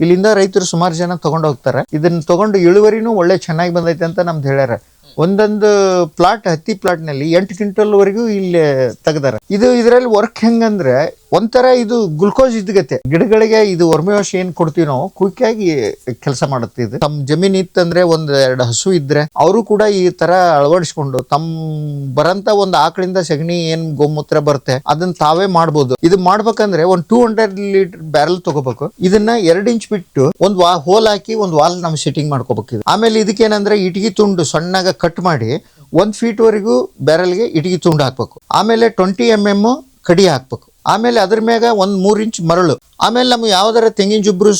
ಇಲ್ಲಿಂದ ರೈತರು ಸುಮಾರು ಜನ ತಗೊಂಡು ಹೋಗ್ತಾರೆ. ಇದನ್ನ ತಗೊಂಡು ಇಳುವರಿನೂ ಒಳ್ಳೆ ಚೆನ್ನಾಗಿ ಬಂದೈತೆ ಅಂತ ನಮ್ದು ಹೇಳ್ಯಾರ. ಒಂದೊಂದು ಪ್ಲಾಟ್ ಹತ್ತಿ ಪ್ಲಾಟ್ ನಲ್ಲಿ 8 ಕ್ವಿಂಟಲ್ ವರೆಗೂ ಇಲ್ಲಿ ತೆಗ್ದಾರ. ಇದು ಇದರಲ್ಲಿ ವರ್ಕ್ ಹೆಂಗಂದ್ರೆ ಒಂಥರ ಇದು ಗ್ಲುಕೋಸ್ ಇದ್ಗತ್ತೆ ಗಿಡಗಳಿಗೆ. ಇದು ವರ್ಮಿವಾಶ್ ಏನ್ ಕೊಡ್ತೀವಿ ನಾವು ಕ್ವಿಕ್ ಆಗಿ ಕೆಲಸ ಮಾಡುತ್ತೆ. ಇದು ತಮ್ಮ ಜಮೀನ್ ಇತ್ತಂದ್ರೆ 1-2 ಹಸು ಇದ್ರೆ ಅವರು ಕೂಡ ಈ ತರ ಅಳವಡಿಸ್ಕೊಂಡು ತಮ್ಮ ಬರಂತ ಒಂದು ಆಕಳಿಂದ ಸಗಣಿ ಏನ್ ಗೋಮೂತ್ರ ಬರುತ್ತೆ ಅದನ್ನ ತಾವೇ ಮಾಡ್ಬೋದು. ಇದು ಮಾಡ್ಬೇಕಂದ್ರೆ 200 ಲೀಟರ್ ಬ್ಯಾರಲ್ ತಗೋಬೇಕು. ಇದನ್ನ 2 ಇಂಚ್ ಬಿಟ್ಟು ಒಂದು ಹೋಲ್ ಹಾಕಿ ಒಂದು ವಾಲ್ ನಾವು ಸೆಟ್ಟಿಂಗ್ ಮಾಡ್ಕೋಬೇಕು. ಆಮೇಲೆ ಇದಕ್ಕೇನಂದ್ರೆ ಇಟಿಗೆ ತುಂಡು ಸಣ್ಣಗ ಕಟ್ ಮಾಡಿ 1 ಫೀಟ್ ವರೆಗೂ ಬ್ಯಾರಲ್ಗೆ ಇಟಿಗೆ ತುಂಡು ಹಾಕ್ಬೇಕು. ಆಮೇಲೆ 20 mm ಕಡಿ ಹಾಕ್ಬೇಕು. ಆಮೇಲೆ ಅದ್ರ ಮ್ಯಾಗ 3 ಇಂಚ್ ಮರಳು. ಆಮೇಲೆ ನಮ್ಗೆ ಯಾವ್ದಾರ ತೆಂಗಿನ ಜುಬ್ರು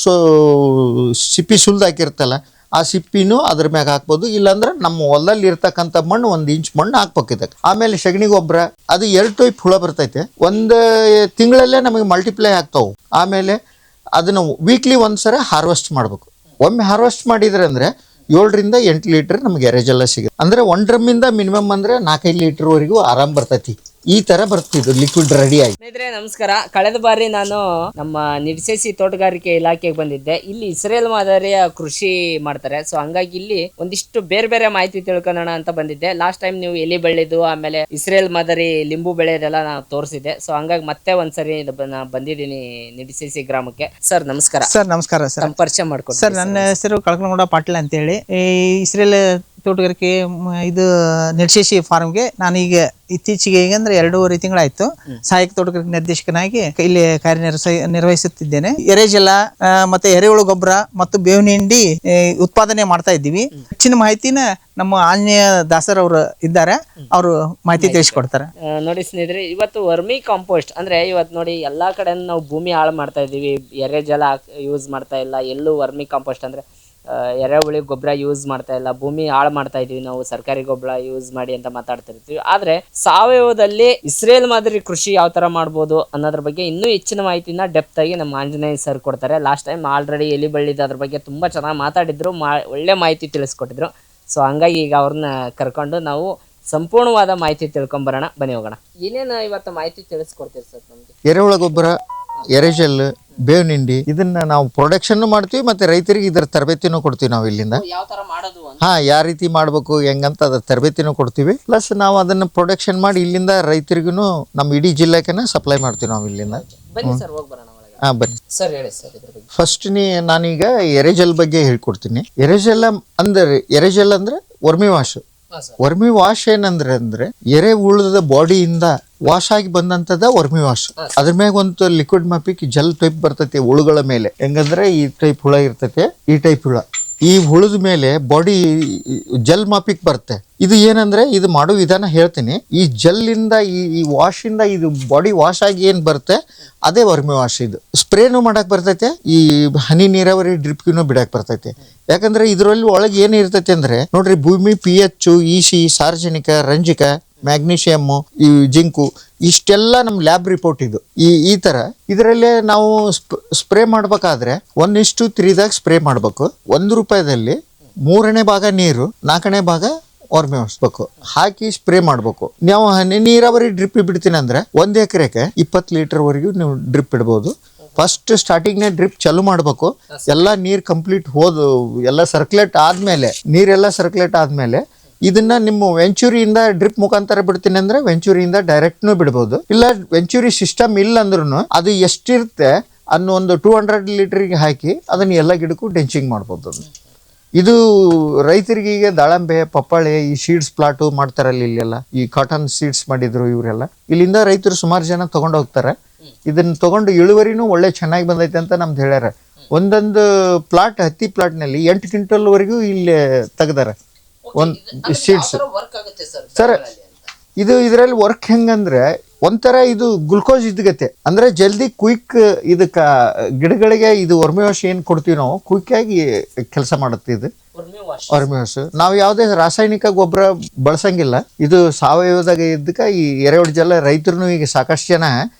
ಸಿಪ್ಪಿ ಸುಲ್ದು ಹಾಕಿರ್ತಲ್ಲ ಆ ಸಿಪ್ಪಿನೂ ಅದ್ರ ಮ್ಯಾಗ ಹಾಕ್ಬೋದು. ಇಲ್ಲಾಂದ್ರೆ ನಮ್ಮ ಹೊಲದಲ್ಲಿ ಇರ್ತಕ್ಕಂಥ ಮಣ್ಣು 1 ಇಂಚ್ ಮಣ್ಣು ಹಾಕ್ಬೇಕು ಇದಕ್ಕೆ. ಆಮೇಲೆ ಸಗಣಿ ಗೊಬ್ಬರ ಅದು 2 ಟೈಪ್ ಹುಳ ಬರ್ತೈತೆ. 1 ತಿಂಗಳಲ್ಲೇ ನಮಗೆ ಮಲ್ಟಿಪ್ಲೈ ಆಗ್ತಾವು. ಆಮೇಲೆ ಅದನ್ನು ವೀಕ್ಲಿ ಒಂದ್ಸರ ಹಾರ್ವೆಸ್ಟ್ ಮಾಡ್ಬೇಕು. ಒಮ್ಮೆ ಹಾರ್ವೆಸ್ಟ್ ಮಾಡಿದ್ರೆ ಅಂದ್ರೆ 7ರಿಂದ 8 ಲೀಟರ್ ನಮ್ಗೆ ಎರೆಜೆಲ್ಲ ಸಿಗುತ್ತೆ. ಅಂದ್ರೆ 1 ಡ್ರಮ್ಮಿಂದ ಮಿನಿಮಮ್ ಅಂದ್ರೆ 4-5 ಲೀಟರ್ ವರೆಗೂ ಆರಾಮ್ ಬರ್ತೈತಿ. ಈ ತರ ಬರ್ತಿದ್ದು ಲಿಕ್ವಿಡ್ ರೆಡಿ ಆಗಿ. ಸ್ನೇಹಿತರೆ ನಮಸ್ಕಾರ. ಕಳೆದ ಬಾರಿ ನಾನು ನಮ್ಮ ನಿಡ್ಸೇಸಿ ತೋಟಗಾರಿಕೆ ಇಲಾಖೆಗೆ ಬಂದಿದ್ದೆ. ಇಲ್ಲಿ ಇಸ್ರೇಲ್ ಮಾದರಿಯ ಕೃಷಿ ಮಾಡ್ತಾರೆ. ಸೊ ಹಂಗಾಗಿ ಇಲ್ಲಿ ಒಂದಿಷ್ಟು ಬೇರೆ ಬೇರೆ ಮಾಹಿತಿ ತಿಳ್ಕೊಳ್ಳೋಣ ಅಂತ ಬಂದಿದ್ದೆ. ಲಾಸ್ಟ್ ಟೈಮ್ ನೀವು ಎಲಿ ಬೆಳೆದು ಆಮೇಲೆ ಇಸ್ರೇಲ್ ಮಾದರಿ ಲಿಂಬು ಬೆಳೆದೆಲ್ಲ ನಾನು ತೋರಿಸಿದ್ದೆ. ಸೊ ಹಂಗಾಗಿ ಮತ್ತೆ ಒಂದ್ಸರಿ ಬಂದಿದ್ದೀನಿ ನಿಡ್ಸೇಸಿ ಗ್ರಾಮಕ್ಕೆ. ಸರ್ ನಮಸ್ಕಾರ. ಸರ್ ನಮಸ್ಕಾರ ಸರ್. ಪರಿಚಯ ಮಾಡ್ಕೊಡಿ ಸರ್. ನನ್ನ ಹೆಸರು ಕಳಕನಗೌಡ ಪಾಟೀಲ್ ಅಂತೇಳಿ. ಈ ಇಸ್ರೇಲ್ ತೋಟಗಾರಿಕೆ ಇದು ನಿಡ್ಸೇಸಿ ಫಾರ್ಮ್ಗೆ ನಾನೀಗ ಇತ್ತೀಚೆಗೆ ಅಂದ್ರೆ 2.5 ತಿಂಗಳಾಯ್ತು ಸಹಾಯಕ ತೋಟಗಾರಿಕೆ ನಿರ್ದೇಶಕನಾಗಿ ಇಲ್ಲಿ ನಿರ್ವಹಿಸುತ್ತಿದ್ದೇನೆ. ಎರೆಜಲ ಮತ್ತೆ ಎರೆಹುಳು ಗೊಬ್ಬರ ಮತ್ತು ಬೇವಿನ ಹಿಂಡಿ ಉತ್ಪಾದನೆ ಮಾಡ್ತಾ ಇದ್ದೀವಿ. ಹೆಚ್ಚಿನ ಮಾಹಿತಿನ ನಮ್ಮ ಆಂಜನೇಯ ದಾಸರ್ ಅವರು ಇದ್ದಾರೆ, ಅವರು ಮಾಹಿತಿ ತಿಳಿಸಿಕೊಡ್ತಾರೆ. ನೋಡಿ ಸ್ನೇಹಿತರೆ, ಇವತ್ತು ವರ್ಮಿ ಕಾಂಪೋಸ್ಟ್ ಅಂದ್ರೆ ಇವತ್ತು ನೋಡಿ ಎಲ್ಲಾ ಕಡೆ ನಾವು ಭೂಮಿ ಹಾಳು ಮಾಡ್ತಾ ಇದೀವಿ. ಎರೆಜಲ ಯೂಸ್ ಮಾಡ್ತಾ ಇಲ್ಲ. ಎಲ್ಲೂ ವರ್ಮಿ ಕಾಂಪೋಸ್ಟ್ ಅಂದ್ರೆ ಎರೆಹುಳಿ ಗೊಬ್ಬರ ಯೂಸ್ ಮಾಡ್ತಾ ಇಲ್ಲ. ಭೂಮಿ ಹಾಳು ಮಾಡ್ತಾ ಇದೀವಿ ನಾವು. ಸರ್ಕಾರಿ ಗೊಬ್ಬರ ಯೂಸ್ ಮಾಡಿ ಅಂತ ಮಾತಾಡ್ತಿರ್ತೀವಿ. ಆದ್ರೆ ಸಾವಯವದಲ್ಲಿ ಇಸ್ರೇಲ್ ಮಾದರಿ ಕೃಷಿ ಯಾವ ತರ ಮಾಡ್ಬೋದು ಅನ್ನೋದ್ರ ಬಗ್ಗೆ ಇನ್ನೂ ಹೆಚ್ಚಿನ ಮಾಹಿತಿನ ಡೆಪ್ತ್ ಆಗಿ ನಮ್ಮ ಆಂಜನೇಯ ಸರ್ ಕೊಡ್ತಾರೆ. ಲಾಸ್ಟ್ ಟೈಮ್ ಆಲ್ರೆಡಿ ಎಲಿ ಬಳ್ಳಿದ ಅದ್ರ ಬಗ್ಗೆ ತುಂಬಾ ಚೆನ್ನಾಗಿ ಮಾತಾಡಿದ್ರು, ಒಳ್ಳೆ ಮಾಹಿತಿ ತಿಳಿಸ್ಕೊಟ್ಟಿದ್ರು. ಸೊ ಹಂಗಾಗಿ ಈಗ ಅವ್ರನ್ನ ಕರ್ಕೊಂಡು ನಾವು ಸಂಪೂರ್ಣವಾದ ಮಾಹಿತಿ ತಿಳ್ಕೊಂಬರೋಣ. ಬನ್ನಿ ಹೋಗೋಣ. ಏನೇನು ಇವತ್ತು ಮಾಹಿತಿ ತಿಳಿಸ್ಕೊಡ್ತೀರಿ ಸರ್ ನಮ್ಗೆ? ಎರೆಹುಳ ಗೊಬ್ಬರ, ಎರೆಜೆಲ್, ಬೇವಿನ ಹಿಂಡಿ ಇದನ್ನ ನಾವು ಪ್ರೊಡಕ್ಷನ್ ಮಾಡ್ತೀವಿ. ಮತ್ತೆ ರೈತರಿಗೆ ಇದರ ತರಬೇತಿನೂ ಕೊಡ್ತೀವಿ ನಾವು ಇಲ್ಲಿಂದ. ಯಾವ ತರ ಮಾಡೋದು ಯಾವ ರೀತಿ ಮಾಡ್ಬೇಕು ಹೆಂಗಂತ ಅದ್ರ ತರಬೇತಿನೂ ಕೊಡ್ತೀವಿ. ಪ್ಲಸ್ ನಾವು ಅದನ್ನ ಪ್ರೊಡಕ್ಷನ್ ಮಾಡಿ ಇಲ್ಲಿಂದ ರೈತರಿಗೂ ನಮ್ಮ ಇಡೀ ಜಿಲ್ಲೆಗೆ ಸಪ್ಲೈ ಮಾಡ್ತೀವಿ ನಾವು ಇಲ್ಲಿಂದ. ಬನ್ನಿ ಸರ್, ಹೋಗಿ ಬರೋಣ. ಬನ್ನಿ ಸರ್, ಹೇಳಿ ಸರ್ ಇದ್ರ ಬಗ್ಗೆ. ಫಸ್ಟ್ ನಾನೀಗ ಎರೆಜೆಲ್ ಬಗ್ಗೆ ಹೇಳ್ಕೊಡ್ತೀನಿ. ಎರೆಜೆಲ್ ಅಂದ್ರೆ ವರ್ಮಿ ವಾಶ್. ವರ್ಮಿ ವಾಶ್ ಏನಂದ್ರೆ ಎರೆ ಉಳಿದ ಬಾಡಿಯಿಂದ ವಾಶ್ ಆಗಿ ಬಂದಂತದ ವರ್ಮಿ ವಾಶ್. ಅದ್ರ ಮ್ಯಾಗ ಒಂದು ಲಿಕ್ವಿಡ್ ಮಾಪಿಕ್ ಜೆಲ್ ಟೈಪ್ ಬರ್ತೈತಿ ಹುಳುಗಳ ಮೇಲೆ. ಹೆಂಗಂದ್ರೆ ಈ ಟೈಪ್ ಹುಳ ಇರ್ತೈತೆ, ಈ ಟೈಪ್ ಹುಳ. ಈ ಹುಳದ ಮೇಲೆ ಬಾಡಿ ಜೆಲ್ ಮಾಪಿಕ್ ಬರುತ್ತೆ. ಇದು ಏನಂದ್ರೆ ಇದು ಮಾಡೋ ವಿಧಾನ ಹೇಳ್ತೀನಿ. ಈ ಜೆಲ್ ಇಂದ ಈ ವಾಶ್ ಇಂದ ಇದು ಬಾಡಿ ವಾಶ್ ಆಗಿ ಏನ್ ಬರುತ್ತೆ ಅದೇ ವರ್ಮಿ ವಾಶ್. ಇದು ಸ್ಪ್ರೇನು ಮಾಡಕ್ ಬರ್ತೈತೆ, ಈ ಹನಿ ನೀರಾವರಿ ಡ್ರಿಪ್ಗೂ ಬಿಡಕ್ ಬರ್ತೈತೆ. ಯಾಕಂದ್ರೆ ಇದ್ರಲ್ಲಿ ಒಳಗೆ ಏನ್ ಇರ್ತೈತೆ ಅಂದ್ರೆ ನೋಡ್ರಿ, ಭೂಮಿ pH, EC, ಸಾರ್ವಜನಿಕ, ರಂಜಕ, ಮ್ಯಾಗ್ನೀಷಿಯಮ್, ಈ ಜಿಂಕು, ಇಷ್ಟೆಲ್ಲ ನಮ್ ಲ್ಯಾಬ್ ರಿಪೋರ್ಟ್ ಇದು. ಈ ತರ ಇದರಲ್ಲೇ ನಾವು ಸ್ಪ್ರೇ ಮಾಡ್ಬೇಕಾದ್ರೆ 1:3 ಸ್ಪ್ರೇ ಮಾಡ್ಬೇಕು. ₹1 3ನೇ ಭಾಗ ನೀರು, 4ನೇ ಭಾಗ ವರ್ಮಿ ವಾಶ್ ಹಾಕಿ ಸ್ಪ್ರೇ ಮಾಡ್ಬೇಕು. ನಾವು ಹನಿ ನೀರಾವರಿ ಡ್ರಿಪ್ ಬಿಡ್ತೀನಿ ಅಂದ್ರೆ 1 ಎಕರೆಗೆ 20 ಲೀಟರ್ ವರೆಗೂ ನೀವು ಡ್ರಿಪ್ ಇಡ್ಬೋದು. ಫಸ್ಟ್ ಸ್ಟಾರ್ಟಿಂಗ್ನೇ ಡ್ರಿಪ್ ಚಾಲು ಮಾಡ್ಬೇಕು. ಎಲ್ಲ ನೀರ್ ಕಂಪ್ಲೀಟ್ ಎಲ್ಲ ಸರ್ಕ್ಯುಲೇಟ್ ಆದ್ಮೇಲೆ, ನೀರೆಲ್ಲ ಸರ್ಕ್ಯುಲೇಟ್ ಆದ್ಮೇಲೆ ಇದನ್ನ ನಿಮ್ಮ ವೆಂಚುರಿಯಿಂದ ಡ್ರಿಪ್ ಮುಖಾಂತರ ಬಿಡ್ತೀನಿ ಅಂದ್ರೆ ವೆಂಚುರಿಯಿಂದ ಡೈರೆಕ್ಟ್ನು ಬಿಡ್ಬೋದು. ಇಲ್ಲ ವೆಂಚುರಿ ಸಿಸ್ಟಮ್ ಇಲ್ಲ ಅಂದ್ರೂ ಅದು ಎಷ್ಟಿರುತ್ತೆ ಅನ್ನೋ ಒಂದು 200 ಲೀಟರ್ಗೆ ಹಾಕಿ ಅದನ್ನ ಎಲ್ಲ ಗಿಡಕ್ಕೂ ಡೆಂಚಿಂಗ್ ಮಾಡ್ಬೋದು. ಇದು ರೈತರಿಗೆ ಈಗ ದಾಳಂಬೆ, ಪಪ್ಪಾಳೆ, ಈ ಸೀಡ್ಸ್ ಪ್ಲಾಟು ಮಾಡ್ತಾರಲ್ಲ ಇಲ್ಲೆಲ್ಲ, ಈ ಕಾಟನ್ ಸೀಡ್ಸ್ ಮಾಡಿದ್ರು ಇವರೆಲ್ಲ. ಇಲ್ಲಿಂದ ರೈತರು ಸುಮಾರು ಜನ ತಗೊಂಡು ಹೋಗ್ತಾರೆ. ಇದನ್ನ ತಗೊಂಡು ಇಳುವರಿನೂ ಒಳ್ಳೆ ಚೆನ್ನಾಗಿ ಬಂದೈತೆ ಅಂತ ನಮ್ದು ಹೇಳ್ಯಾರ. ಒಂದೊಂದು ಪ್ಲಾಟ್ ಹತ್ತಿ ಪ್ಲಾಟ್ ನಲ್ಲಿ 8 ಕ್ವಿಂಟಲ್ ವರೆಗೂ ಇಲ್ಲಿ ತೆಗ್ದಾರ ಒಂದು ಸೀಡ್ಸ್. ಸರ್, ಇದು ಇದರಲ್ಲಿ ವರ್ಕ್ ಹೆಂಗಂದ್ರೆ ಒಂಥರ ಇದು ಗ್ಲುಕೋಸ್ ಇದ್ಗತ್ತೆ. ಅಂದ್ರೆ ಜಲ್ದಿ ಕ್ವಿಕ್ ಇದಕ್ಕ ಗಿಡಗಳಿಗೆ ಇದು ವರ್ಮಿ ವಾಶ್ ಏನ್ ಕೊಡ್ತೀವಿ ನಾವು ಕ್ವಿಕ್ ಆಗಿ ಕೆಲಸ ಮಾಡುತ್ತೆ. ಇದು ವರ್ಮಿ ವಾಶ್ ನಾವು ಯಾವುದೇ ರಾಸಾಯನಿಕ ಗೊಬ್ಬರ ಬಳಸಂಗಿಲ್ಲ. ಇದು ಸಾವಯವದಾಗ ಇದ್ದಕ್ಕ ಈ ಎರೆಹುಳು ಜಲ ರೈತರು ಈಗ ಸಾಕಷ್ಟು ಜನ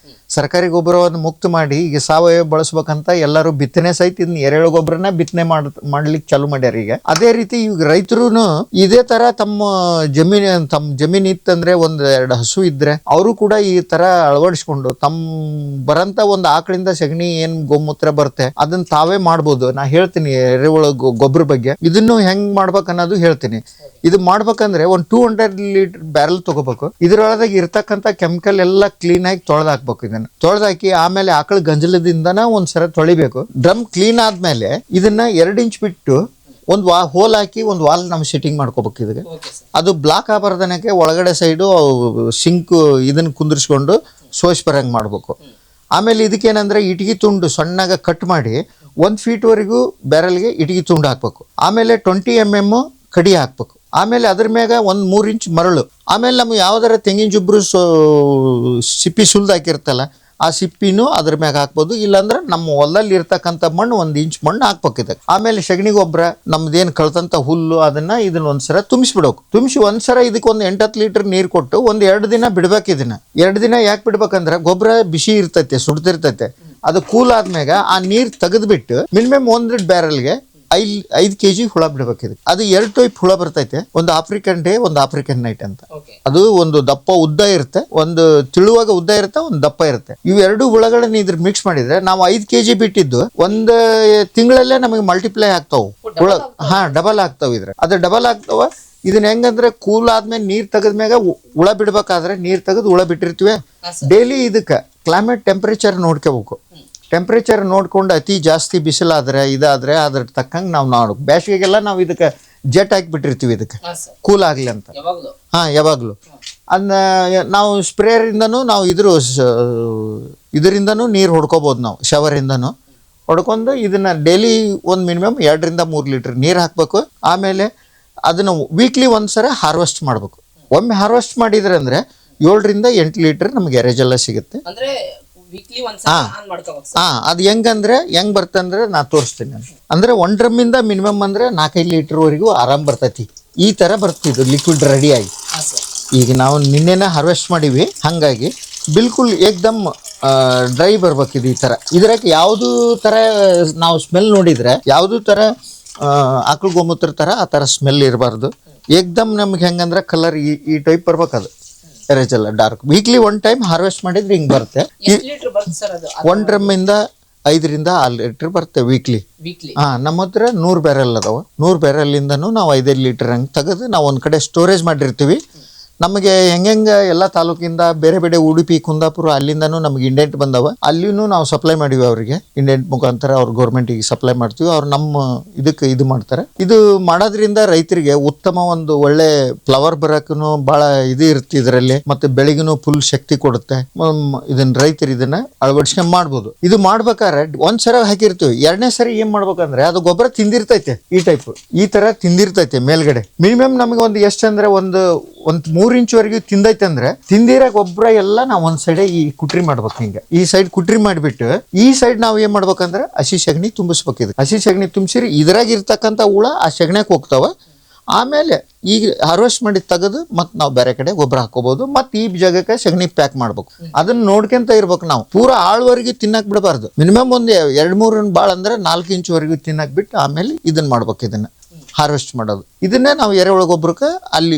ಸರ್ಕಾರಿ ಗೊಬ್ಬರವನ್ನು ಮುಕ್ತ ಮಾಡಿ ಈಗ ಸಾವಯವ ಬಳಸ್ಬೇಕಂತ ಎಲ್ಲರೂ ಬಿತ್ತನೆ ಸಹಿತ ಇನ್ನು ಎರೆಹುಳ ಗೊಬ್ಬರನ ಬಿತ್ತನೆ ಮಾಡ್ಲಿಕ್ಕೆ ಚಾಲು ಮಾಡ್ಯಾರ ಈಗ. ಅದೇ ರೀತಿ ಈಗ ರೈತರು ಇದೇ ತರ ತಮ್ಮ ಜಮೀನ್ ಇತ್ತಂದ್ರೆ 1-2 ಹಸು ಇದ್ರೆ ಅವರು ಕೂಡ ಈ ತರ ಅಳವಡಿಸ್ಕೊಂಡು ತಮ್ಮ ಬರಂತ ಒಂದು ಆಕಳಿಂದ ಸಗಣಿ ಏನ್ ಗೋಮೂತ್ರ ಬರುತ್ತೆ ಅದನ್ನ ತಾವೇ ಮಾಡ್ಬೋದು. ನಾ ಹೇಳ್ತೀನಿ ಎರೆಹುಳ ಗೊಬ್ಬರ ಬಗ್ಗೆ ಇದನ್ನು ಹೆಂಗ್ ಮಾಡ್ಬೇಕು ಅನ್ನೋದು ಹೇಳ್ತೀನಿ. ಇದು ಮಾಡ್ಬೇಕಂದ್ರೆ 200 ಲೀಟರ್ ಬ್ಯಾರಲ್ ತಗೋಬೇಕು. ಇದ್ರೊಳಗೆ ಇರ್ತಕ್ಕಂಥ ಕೆಮಿಕಲ್ ಎಲ್ಲ ಕ್ಲೀನ್ ಆಗಿ ತೊಳೆದಾಕ್ಬೇಕು. ಇದನ್ನ ತೊಳೆದಾಕಿ ಆಮೇಲೆ ಆಕಳ ಗಂಜಲದಿಂದನ ಒಂದ್ಸಲ ತೊಳಿಬೇಕು. ಡ್ರಮ್ ಕ್ಲೀನ್ ಆದ್ಮೇಲೆ ಇದನ್ನ 2 ಇಂಚ್ ಬಿಟ್ಟು ಒಂದು ಹೋಲ್ ಹಾಕಿ ಒಂದು ವಾಲ್ ನಾವು ಸೆಟ್ಟಿಂಗ್ ಮಾಡ್ಕೋಬೇಕು. ಇದಕ್ಕೆ ಅದು ಬ್ಲಾಕ್ ಆಗಬಾರ್ದನಕ್ಕೆ ಒಳಗಡೆ ಸೈಡು ಸಿಂಕ್ ಇದನ್ನ ಕುಂದಿರ್ಸ್ಕೊಂಡು ಸೋಸ್ ಬರಂಗ್ ಮಾಡ್ಬೇಕು. ಆಮೇಲೆ ಇದಕ್ಕೇನಂದ್ರೆ ಇಟ್ಗಿ ತುಂಡು ಸಣ್ಣಗ ಕಟ್ ಮಾಡಿ 1 ಫೀಟ್ವರೆಗೂ ಬ್ಯಾರಲ್ಗೆ ಇಟ್ಗಿ ತುಂಡು ಹಾಕ್ಬೇಕು. ಆಮೇಲೆ 20 mm ಕಡಿ ಹಾಕ್ಬೇಕು. ಆಮೇಲೆ ಅದ್ರ ಮ್ಯಾಗ 3 ಇಂಚ್ ಮರಳು. ಆಮೇಲೆ ನಮ್ಗೆ ಯಾವ್ದಾರ ತೆಂಗಿನ ಜುಬ್ರು ಸಿಪ್ಪಿ ಸುಲ್ದು ಹಾಕಿರ್ತಲ್ಲ ಆ ಸಿಪ್ಪಿನೂ ಅದ್ರ ಮ್ಯಾಗ ಹಾಕ್ಬೋದು. ಇಲ್ಲಾಂದ್ರೆ ನಮ್ಮ ಹೊಲದಲ್ಲಿ ಇರ್ತಕ್ಕಂಥ ಮಣ್ಣು 1 ಇಂಚ್ ಮಣ್ಣು ಹಾಕ್ಬೇಕು ಇದಕ್ಕೆ. ಆಮೇಲೆ ಸಗಣಿ ಗೊಬ್ಬರ ನಮ್ದೇನು ಕಳ್ತಂತ ಹುಲ್ಲು ಇದನ್ನ ಒಂದ್ಸರ ತುಂಬಿಸ್ಬಿಡ್ಬೇಕು. ತುಂಬಿಸಿ ಒಂದ್ಸರ ಇದಕ್ಕೆ 8-10 ಲೀಟರ್ ನೀರು ಕೊಟ್ಟು 1-2 ದಿನ ಬಿಡ್ಬೇಕು. ಇದನ್ನ 2 ದಿನ ಯಾಕೆ ಬಿಡ್ಬೇಕಂದ್ರೆ ಗೊಬ್ಬರ ಬಿಸಿ ಇರ್ತೈತೆ, ಸುಡ್ತಿರ್ತೈತೆ. ಅದು ಕೂಲ್ ಆದ್ಮ್ಯಾಗ ಆ ನೀರು ತೆಗೆದ್ಬಿಟ್ಟು ಮಿನಿಮಮ್ 1 ಬ್ಯಾರಲ್ಗೆ 5 kg ಹುಳ ಬಿಡ್ಬೇಕು. ಇದಕ್ಕೆ ಅದು 2 ಟೈಪ್ ಹುಳ ಬರ್ತೈತೆ. ಒಂದು ಆಫ್ರಿಕನ್ ಡೇ, ಒಂದು ಆಫ್ರಿಕನ್ ನೈಟ್ ಅಂತ. ಅದು ಒಂದು ದಪ್ಪ ಉದ್ದ ಇರುತ್ತೆ, ಒಂದು ತಿಳುವಾಗ ಉದ್ದ ಇರುತ್ತೆ, ಒಂದು ದಪ್ಪ ಇರುತ್ತೆ. ಇವು 2 ಹುಳಗಳನ್ನ ಇದ್ರ ಮಿಕ್ಸ್ ಮಾಡಿದ್ರೆ ನಾವು 5 kg ಬಿಟ್ಟಿದ್ದು 1 ತಿಂಗಳಲ್ಲೇ ನಮಗೆ ಮಲ್ಟಿಪ್ಲೈ ಆಗ್ತಾವು ಹುಳ. ಡಬಲ್ ಆಗ್ತಾವ. ಅದು ಡಬಲ್ ಆಗ್ತಾವ. ಇದನ್ನ ಹೆಂಗಂದ್ರೆ ಕೂಲ್ ಆದ್ಮೇಲೆ ನೀರ್ ತೆಗದ್ಮ್ಯಾಗ ಹುಳ ಬಿಡ್ಬೇಕಾದ್ರೆ ನೀರ್ ತೆಗೆದು ಹುಳ ಬಿಟ್ಟಿರ್ತೀವಿ. ಡೈಲಿ ಇದಕ್ಕೆ ಕ್ಲೈಮೇಟ್ ಟೆಂಪರೇಚರ್ ನೋಡ್ಕೋಬೇಕು. ಟೆಂಪ್ರೇಚರ್ ನೋಡ್ಕೊಂಡು ಅತಿ ಜಾಸ್ತಿ ಬಿಸಿಲಾದ್ರೆ ಇದಾದ್ರೆ ಅದ್ರ ತಕ್ಕಂಗೆ ನಾವು ನೋಡ್ಬೇಕು. ಬೇಸಿಗೆಗೆಲ್ಲ ನಾವು ಇದಕ್ಕೆ ಜೆಟ್ ಹಾಕಿಬಿಟ್ಟಿರ್ತೀವಿ ಇದಕ್ಕೆ ಕೂಲ್ ಆಗಲಿ ಅಂತ. ಯಾವಾಗಲೂ ಅದನ್ನ ನಾವು ಸ್ಪ್ರೇಯರಿಂದನೂ ನಾವು ಇದರಿಂದನೂ ನೀರು ಹೊಡ್ಕೋಬೋದು. ನಾವು ಶವರಿಂದನೂ ಹೊಡ್ಕೊಂಡು ಇದನ್ನ ಡೈಲಿ ಒಂದು ಮಿನಿಮಮ್ 2-3 ಲೀಟರ್ ನೀರು ಹಾಕಬೇಕು. ಆಮೇಲೆ ಅದನ್ನು ವೀಕ್ಲಿ ಒಂದ್ಸರ ಹಾರ್ವೆಸ್ಟ್ ಮಾಡಬೇಕು. ಒಮ್ಮೆ ಹಾರ್ವೆಸ್ಟ್ ಮಾಡಿದ್ರೆ ಅಂದರೆ 7-8 ಲೀಟರ್ ನಮಗೆ ಎರೆಜೆಲ್ಲ ಸಿಗುತ್ತೆ. ಅದು ಹೆಂಗ್ ಬರ್ತಂದ್ರೆ ನಾ ತೋರಿಸ್ತೀನಿ. ಅಂದ್ರೆ 1 ಡ್ರಮ್ಮಿಂದ ಮಿನಿಮಮ್ ಅಂದ್ರೆ 4-5 ಲೀಟರ್ ವರೆಗೂ ಆರಾಮ್ ಬರ್ತೈತಿ. ಈ ತರ ಬರ್ತಿದ್ದು ಲಿಕ್ವಿಡ್ ರೆಡಿ ಆಗಿ. ಈಗ ನಾವು ನಿನ್ನೆನ ಹಾರ್ವೆಸ್ಟ್ ಮಾಡಿವಿ, ಹಂಗಾಗಿ ಬಿಲ್ಕುಲ್ ಏಕ್ದಮ್ ಡ್ರೈ ಬರ್ಬೇಕಿದು. ಈ ತರ ಇದ್ರಾಗ ಯಾವ್ದು ತರ ನಾವು ಸ್ಮೆಲ್ ನೋಡಿದ್ರೆ ಯಾವ್ದು ತರ ಆಕಳು ಗೋಮೂತ್ರ ತರ ಆ ತರ ಸ್ಮೆಲ್ ಇರಬಾರ್ದು. ಏಕ್ದಮ್ ನಮ್ಗೆ ಹೆಂಗಂದ್ರೆ ಕಲರ್ ಈ ಟೈಪ್ ಬರ್ಬೇಕದು. ಎರೆಜೆಲ್ಲ ಡಾರ್ಕ್. ವೀಕ್ಲಿ 1 ಟೈಮ್ ಹಾರ್ವೆಸ್ಟ್ ಮಾಡಿದ್ರೆ ಹಿಂಗ್ ಬರುತ್ತೆ. 1 ಡ್ರಮ್ಮಿಂದ 5-6 ಲೀಟರ್ ಬರುತ್ತೆ ವೀಕ್ಲಿ. ನಮ್ಮ ಹತ್ರ 100 ಬ್ಯಾರಲ್ ಅದಾವ. 100 ಬ್ಯಾರಲ್ಲಿಂದನೂ ನಾವು 5 ಲೀಟರ್ ಹಂಗೆ ತೆಗೆದು ನಾವು ಒಂದು ಕಡೆ ಸ್ಟೋರೇಜ್ ಮಾಡಿರ್ತೀವಿ. ನಮಗೆ ಹೆಂಗೆ ಎಲ್ಲ ತಾಲೂಕಿಂದ ಬೇರೆ ಬೇರೆ ಉಡುಪಿ, ಕುಂದಾಪುರ ಅಲ್ಲಿಂದನೂ ನಮ್ಗೆ ಇಂಡೆಂಟ್ ಬಂದವ. ಅಲ್ಲಿನೂ ನಾವು ಸಪ್ಲೈ ಮಾಡಿವಿ ಅವ್ರಿಗೆ. ಇಂಡೆಂಟ್ ಮುಖಾಂತರ ಅವ್ರ ಗೌರ್ಮೆಂಟಿಗೆ ಸಪ್ಲೈ ಮಾಡ್ತೀವಿ. ಅವ್ರು ನಮ್ಮ ಇದಕ್ಕೆ ಇದು ಮಾಡ್ತಾರೆ. ಇದು ಮಾಡೋದ್ರಿಂದ ರೈತರಿಗೆ ಉತ್ತಮ ಒಂದು ಒಳ್ಳೆ ಫ್ಲವರ್ ಬರಕ್ಕೂ ಭಾಳ ಇದು ಇರುತ್ತೆ ಇದರಲ್ಲಿ. ಮತ್ತೆ ಬೆಳಿಗ್ಗೂ ಫುಲ್ ಶಕ್ತಿ ಕೊಡುತ್ತೆ. ಇದನ್ನ ರೈತರು ಇದನ್ನ ಅಳವಡಿಸ್ಕೊಂಡ್ ಮಾಡ್ಬೋದು. ಇದು ಮಾಡ್ಬೇಕಾದ್ರೆ ಒಂದ್ಸರ ಹಾಕಿರ್ತೀವಿ, 2ನೇ ಸರಿ ಏನ್ ಮಾಡ್ಬೇಕಂದ್ರೆ ಅದು ಗೊಬ್ಬರ ತಿಂದಿರ್ತೈತೆ. ಈ ತರ ತಿಂದಿರ್ತೈತೆ ಮೇಲ್ಗಡೆ. ಮಿನಿಮಮ್ ನಮಗೆ ಒಂದು ಎಷ್ಟಂದ್ರೆ ಒಂದು 3 ಇಂಚ್ವರೆಗೂ ತಿಂದೈತೆ ಅಂದ್ರೆ ತಿಂದಿರ ಗೊಬ್ಬರ ಎಲ್ಲ ನಾವು ಒಂದ್ ಸೈಡ್ ಈ ಕುಟ್ರಿ ಮಾಡ್ಬೇಕು. ಹಿಂಗೆ ಈ ಸೈಡ್ ಕುಟ್ರಿ ಮಾಡಿಬಿಟ್ಟು ಈ ಸೈಡ್ ನಾವು ಏನ್ ಮಾಡ್ಬೇಕಂದ್ರೆ ಹಸಿ ಸಗಣಿ ತುಂಬಿಸ್ಬೇಕು. ಹಸಿ ಸಗಣಿ ತುಂಬಿಸಿರಿ ಇದ್ರಾಗ ಇರ್ತಕ್ಕಂಥ ಹುಳ ಆ ಸಗಣಿಗೆ ಹೋಗ್ತಾವ. ಆಮೇಲೆ ಈಗ ಹಾರ್ವೆಸ್ಟ್ ಮಾಡಿ ತೆಗೆದು ಮತ್ತೆ ನಾವು ಬೇರೆ ಕಡೆ ಗೊಬ್ಬರ ಹಾಕೋಬಹುದು. ಮತ್ತೆ ಈ ಜಾಗಕ್ಕೆ ಸಗಣಿ ಪ್ಯಾಕ್ ಮಾಡ್ಬೇಕು. ಅದನ್ನ ನೋಡ್ಕೊಂತ ಇರ್ಬೇಕು. ನಾವು ಪೂರಾ ಆಳ್ವರೆಗೂ ತಿನ್ನಕ್ ಬಿಡಬಾರ್ದು. ಮಿನಿಮಮ್ ಒಂದು 2-3 ಬಾಳ ಅಂದ್ರೆ 4 ಇಂಚ್ವರೆಗೂ ತಿನ್ನಕ್ ಬಿಟ್ಟು ಆಮೇಲೆ ಇದನ್ನ ಮಾಡ್ಬೇಕು. ಇದನ್ನ ಹಾರ್ವೆಸ್ಟ್ ಮಾಡೋದು. ಇದನ್ನೇ ನಾವು ಎರೆಹುಳ ಗೊಬ್ಬರಕ್ಕೆ ಅಲ್ಲಿ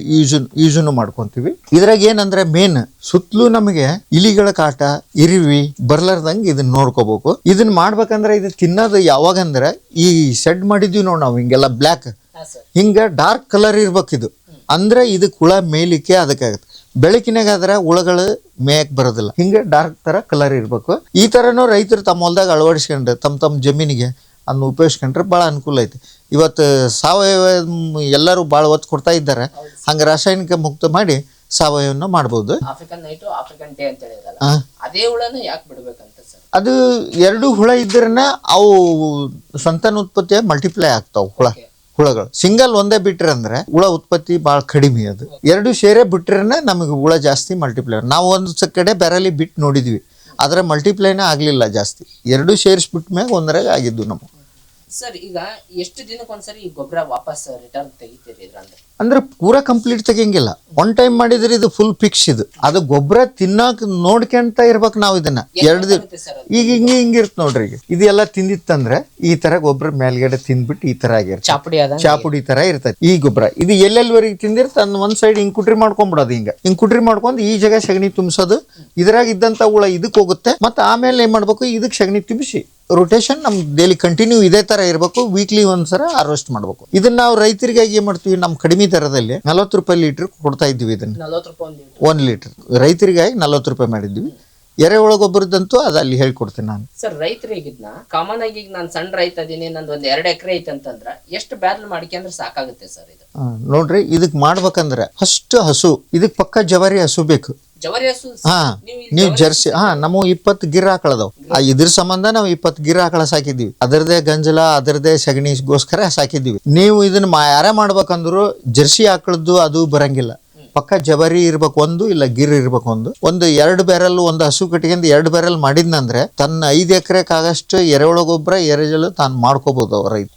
ಯೂಸನ್ನು ಮಾಡ್ಕೊಂತೀವಿ. ಇದ್ರಾಗ ಏನಂದ್ರೆ ಮೇನ್ ಸುತ್ತಲೂ ನಮಗೆ ಇಲಿಗಳ ಕಾಟ, ಇರಿವಿ ಬರ್ಲಾರ್ದಂಗೆ ಇದನ್ನ ನೋಡ್ಕೋಬೇಕು. ಇದನ್ನ ಮಾಡ್ಬೇಕಂದ್ರೆ ಇದು ತಿನ್ನೋದು ಯಾವಾಗಂದ್ರೆ ಈ ಸೆಡ್ ಮಾಡಿದ್ವಿ ನೋಡಿ ನಾವು ಹಿಂಗೆಲ್ಲ ಬ್ಲ್ಯಾಕ್ ಹಿಂಗ ಡಾರ್ಕ್ ಕಲರ್ ಇರ್ಬೇಕು. ಇದು ಅಂದ್ರೆ ಇದಕ್ಕೆ ಹುಳ ಮೇಲಿಕ್ಕೆ ಅದಕ್ಕಾಗತ್ತೆ. ಬೆಳಕಿನಾಗಾದ್ರೆ ಹುಳಗಳು ಮೇಯಕ್ ಬರೋದಿಲ್ಲ. ಹಿಂಗೆ ಡಾರ್ಕ್ ತರ ಕಲರ್ ಇರ್ಬೇಕು. ಈ ತರನು ರೈತರು ತಮ್ಮ ಹೊಲದಾಗ ಅಳವಡಿಸ್ಕೊಂಡ್ರೆ ತಮ್ಮ ಜಮೀನಿಗೆ ಅದನ್ನ ಉಪಯೋಗಿಸ್ಕೊಂಡ್ರೆ ಭಾಳ ಅನುಕೂಲ ಐತಿ. ಇವತ್ತು ಸಾವಯವ ಎಲ್ಲರೂ ಭಾಳ ಒತ್ತು ಕೊಡ್ತಾ ಇದ್ದಾರೆ. ಹಂಗೆ ರಾಸಾಯನಿಕ ಮುಕ್ತ ಮಾಡಿ ಸಾವಯವನ್ನ ಮಾಡ್ಬೋದು. ಅದು 2 ಹುಳ ಇದ್ರನ್ನ ಅವು ಸಂತಾನೋತ್ಪತ್ತಿ ಮಲ್ಟಿಪ್ಲೈ ಆಗ್ತಾವ. ಹುಳಗಳು ಸಿಂಗಲ್ ಒಂದೇ ಬಿಟ್ರೆ ಅಂದ್ರೆ ಹುಳ ಉತ್ಪತ್ತಿ ಭಾಳ ಕಡಿಮೆ. ಅದು 2 ಸೇರೆ ಬಿಟ್ರೆ ನಮಗೆ ಹುಳ ಜಾಸ್ತಿ ಮಲ್ಟಿಪ್ಲೈ. ನಾವು ಒಂದು ಕಡೆ ಬೆರಲಿ ಬಿಟ್ಟು ನೋಡಿದ್ವಿ, ಆದ್ರೆ ಮಲ್ಟಿಪ್ಲೈನೇ ಆಗ್ಲಿಲ್ಲ ಜಾಸ್ತಿ. 2 ಸೇರಿಸ್ಬಿಟ್ಟ ಮ್ಯಾಗ ಒಂದರಾಗ ಆಗಿದ್ದು. ಸರ್ ಈಗ ಎಷ್ಟು ದಿನಕ್ಕೊಂದ್ಸರಿ ಈ ಗೊಬ್ಬರ ವಾಪಸ್ ರಿಟರ್ನ್ ತೆಗಿತೀರಿ ಇದ್ರಂದ್ರೆ? ಅಂದ್ರೆ ಪೂರಾ ಕಂಪ್ಲೀಟ್ ತೆಗಿಯಂಗಿಲ್ಲ. ಒನ್ ಟೈಮ್ ಮಾಡಿದ್ರೆ ಇದು ಫುಲ್ ಫಿಕ್ಸ್. ಇದು ಅದು ಗೊಬ್ಬರ ತಿನ್ನಾಕ ನೋಡ್ಕೊಂತ ಇರ್ಬೇಕು ನಾವು ಇದನ್ನ. 2 ದಿನ ಈಗ ಹಿಂಗಿರ್ತ ನೋಡ್ರಿ. ಈಗ ಇದೆಲ್ಲ ತಿಂದಿತ್ತಂದ್ರೆ ಈ ತರ ಗೊಬ್ಬರ ಮೇಲ್ಗಡೆ ತಿಂದ್ಬಿಟ್ಟು ಈ ತರ ಆಗಿರ್ತದೆ, ಚಾಪುಡಿ ತರ ಇರ್ತದೆ ಈ ಗೊಬ್ಬರ. ಇದು ಎಲ್ಲೆಲ್ವರೆಗೆ ತಿಂದಿರ್ತ ಒಂದ್ ಸೈಡ್ ಹಿಂಗ್ ಕುಟ್ರಿ ಮಾಡ್ಕೊಂಡ್ಬಿಡೋದು. ಹಿಂಗ್ ಕುಟ್ರಿ ಮಾಡ್ಕೊಂಡು ಈ ಜಾಗ ಸಗಣಿ ತುಂಬಿಸೋದು. ಇದ್ರಾಗ ಇದ್ದಂತ ಹುಳ ಇದಕ್ಕೆ ಹೋಗುತ್ತೆ. ಮತ್ತೆ ಆಮೇಲೆ ಏನ್ ಮಾಡ್ಬೇಕು, ಇದಕ್ಕೆ ಸಗಣಿ ತುಂಬಿಸಿ ರೊಟೇಷನ್ ನಮ್ ಡೈಲಿ ಕಂಟಿನ್ಯೂ ಇದೇ ತರ ಇರಬೇಕು. ವೀಕ್ಲಿ ಒಂದ್ಸರ ಹಾರ್ವೆಸ್ಟ್ ಮಾಡ್ಬೇಕು. ಇದನ್ನ ನಾವು ರೈತರಿಗಾಗಿ ಏನ್ ಮಾಡ್ತೀವಿ, ನಮ್ ಕಡಿಮೆ ದರದಲ್ಲಿ 40 ರೂಪಾಯಿ ಲೀಟರ್ ಕೊಡ್ತಾ ಇದ್ವಿ. ಇದನ್ನ 1 ಲೀಟರ್ ರೈತರಿಗಾಗಿ 40 ರೂಪಾಯಿ ಮಾಡಿದ್ವಿ. ಎರೆಹುಳ ಗೊಬ್ಬರದಂತೂ ಅದು ಅಲ್ಲಿ ಹೇಳ್ಕೊಡ್ತೀನಿ ನಾನು. ಸರ್ ರೈತರಿಗೆ ಕಾಮನ್ ಆಗಿ ಈಗ ನಾನು ಸಣ್ಣ ರೈತ ಇದೀನಿ, ನಂದು 2 ಎಕರೆ ಐತೆ ಅಂತಂದ್ರ ಎಷ್ಟು ಬ್ಯಾರಲ್ ಮಾಡ್ಕೊಂಡ್ರೆ ಸಾಕಾಗುತ್ತೆ ಸರ್ ಇದು? ನೋಡ್ರಿ, ಇದಕ್ ಮಾಡ್ಬೇಕಂದ್ರೆ ಫಸ್ಟ್ ಹಸು, ಇದಕ್ ಪಕ್ಕ ಜವಾರಿ ಹಸು ಬೇಕು. ನೀವು ಜರ್ಸಿ ನಮ್ಮ 20 ಗಿರ್ ಹಾಕಳದವ್. ಇದ್ರ ಸಂಬಂಧ ನಾವು 20 ಗಿರ್ ಹಾಕಳ ಸಾಕಿದ್ವಿ. ಅದರದೇ ಗಂಜಲ, ಅದರದೇ ಸಗಣಿಗೋಸ್ಕರ ಸಾಕಿದ್ವಿ. ನೀವು ಇದನ್ನ ಯಾರೇ ಮಾಡ್ಬೇಕಂದ್ರು ಜರ್ಸಿ ಹಾಕಳದ್ದು ಅದು ಬರಂಗಿಲ್ಲ. ಪಕ್ಕ ಜವಾರಿ ಇರ್ಬೇಕು, ಒಂದು ಇಲ್ಲ ಗಿರ್ ಇರ್ಬೇಕು. ಒಂದು 2 ಬ್ಯಾರಲ್, ಒಂದು ಹಸು ಕಟ್ಟಿಗೆಂದು 2 ಬ್ಯಾರಲ್ ಮಾಡಿದ್ನಂದ್ರೆ ತನ್ನ 5 ಎಕರೆಕ್ ಆಗಷ್ಟು ಎರೆಹುಳ ಗೊಬ್ಬರ ಎರೆಜಲು ತಾನು ಮಾಡ್ಕೋಬಹುದು ರೈತ.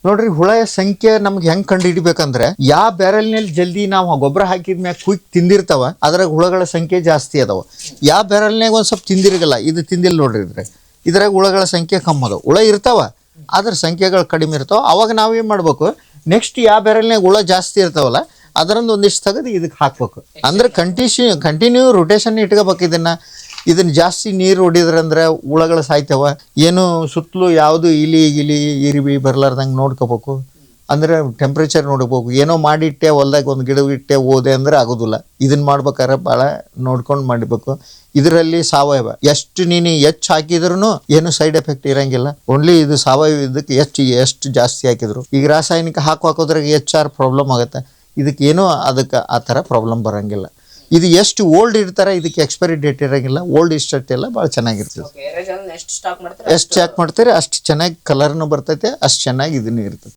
ನೋಡ್ರಿ, ಹುಳ ಸಂಖ್ಯೆ ನಮ್ಗೆ ಹೆಂಗ್ ಕಂಡು ಹಿಡಿಬೇಕಂದ್ರೆ, ಯಾವ ಬ್ಯಾರಲ್ನಲ್ಲಿ ಜಲ್ದಿ ನಾವು ಗೊಬ್ಬರ ಹಾಕಿದ್ಮ್ಯಾಗ ಕ್ವಿಕ್ ತಿಂದಿರ್ತಾವ ಅದ್ರಾಗ ಹುಳಗಳ ಸಂಖ್ಯೆ ಜಾಸ್ತಿ ಅದಾವ. ಯಾವ ಬ್ಯಾರಲ್ನಾಗ ಒಂದ್ ಸ್ವಲ್ಪ ತಿಂದಿರಗಲ್ಲ, ಇದು ತಿಂದಿಲ್ಲ ನೋಡ್ರಿ. ಇದ್ರಾಗ ಹುಳಗಳ ಸಂಖ್ಯೆ ಕಮ್ಮಿ ಅದಾವ. ಹುಳ ಇರ್ತಾವ, ಅದ್ರ ಸಂಖ್ಯೆಗಳು ಕಡಿಮೆ ಇರ್ತಾವ. ಅವಾಗ ನಾವೇನ್ ಮಾಡ್ಬೇಕು, ನೆಕ್ಸ್ಟ್ ಯಾವ ಬ್ಯಾರಲ್ನಾಗ ಹುಳ ಜಾಸ್ತಿ ಇರ್ತಾವಲ್ಲ ಅದರಿಂದ ಒಂದಿಷ್ಟು ತೆಗೆದು ಇದಕ್ಕೆ ಹಾಕ್ಬೇಕು. ಅಂದ್ರೆ ಕಂಟಿನ್ಯೂ ರೊಟೇಷನ್ ಇಟ್ಕೋಬೇಕು. ಇದನ್ನ ಜಾಸ್ತಿ ನೀರು ಹೊಡಿದ್ರಂದ್ರೆ ಹುಳಗಳು ಸಾಯ್ತಾವ. ಏನು ಸುತ್ತಲೂ ಯಾವುದು ಇಲಿ ಇರಿಬಿ ಬರ್ಲಾರ್ದಂಗೆ ನೋಡ್ಕೋಬೇಕು. ಅಂದ್ರೆ ಟೆಂಪ್ರೇಚರ್ ನೋಡ್ಬೇಕು. ಏನೋ ಮಾಡಿಟ್ಟೆ ಹೊಲ್ದಾಗ ಒಂದು ಗಿಡ ಇಟ್ಟೆ ಹೋದೆ ಅಂದ್ರೆ ಆಗೋದಿಲ್ಲ. ಇದನ್ನ ಮಾಡ್ಬೇಕಾದ್ರೆ ಭಾಳ ನೋಡ್ಕೊಂಡು ಮಾಡಬೇಕು. ಇದರಲ್ಲಿ ಸಾವಯವ ಎಷ್ಟು ನೀನು ಹಾಕಿದ್ರು ಏನು ಸೈಡ್ ಎಫೆಕ್ಟ್ ಇರಂಗಿಲ್ಲ. ಓನ್ಲಿ ಇದು ಸಾವಯವ ಇದಕ್ಕೆ ಎಷ್ಟು ಜಾಸ್ತಿ ಹಾಕಿದ್ರು. ಈಗ ರಾಸಾಯನಿಕ ಹಾಕೋದ್ರಾಗ ಪ್ರಾಬ್ಲಮ್ ಆಗುತ್ತೆ. ಇದಕ್ಕೆ ಏನೋ ಅದಕ್ಕೆ ಆ ಥರ ಪ್ರಾಬ್ಲಮ್ ಬರಂಗಿಲ್ಲ. ಇದು ಎಷ್ಟು ಓಲ್ಡ್ ಇರ್ತಾರೆ, ಇದಕ್ಕೆ ಎಕ್ಸ್ಪೈರಿ ಡೇಟ್ ಇರಂಗಿಲ್ಲ. ಓಲ್ಡ್ ಇಷ್ಟೆಲ್ಲ ಭಾಳ ಚೆನ್ನಾಗಿರ್ತದೆ. ಎಷ್ಟು ಸ್ಟಾಕ್ ಮಾಡ್ತೀರಿ ಅಷ್ಟು ಚೆನ್ನಾಗಿ ಕಲರ್ನು ಬರ್ತೈತೆ, ಅಷ್ಟು ಚೆನ್ನಾಗಿ ಇದನ್ನು ಇರ್ತದೆ.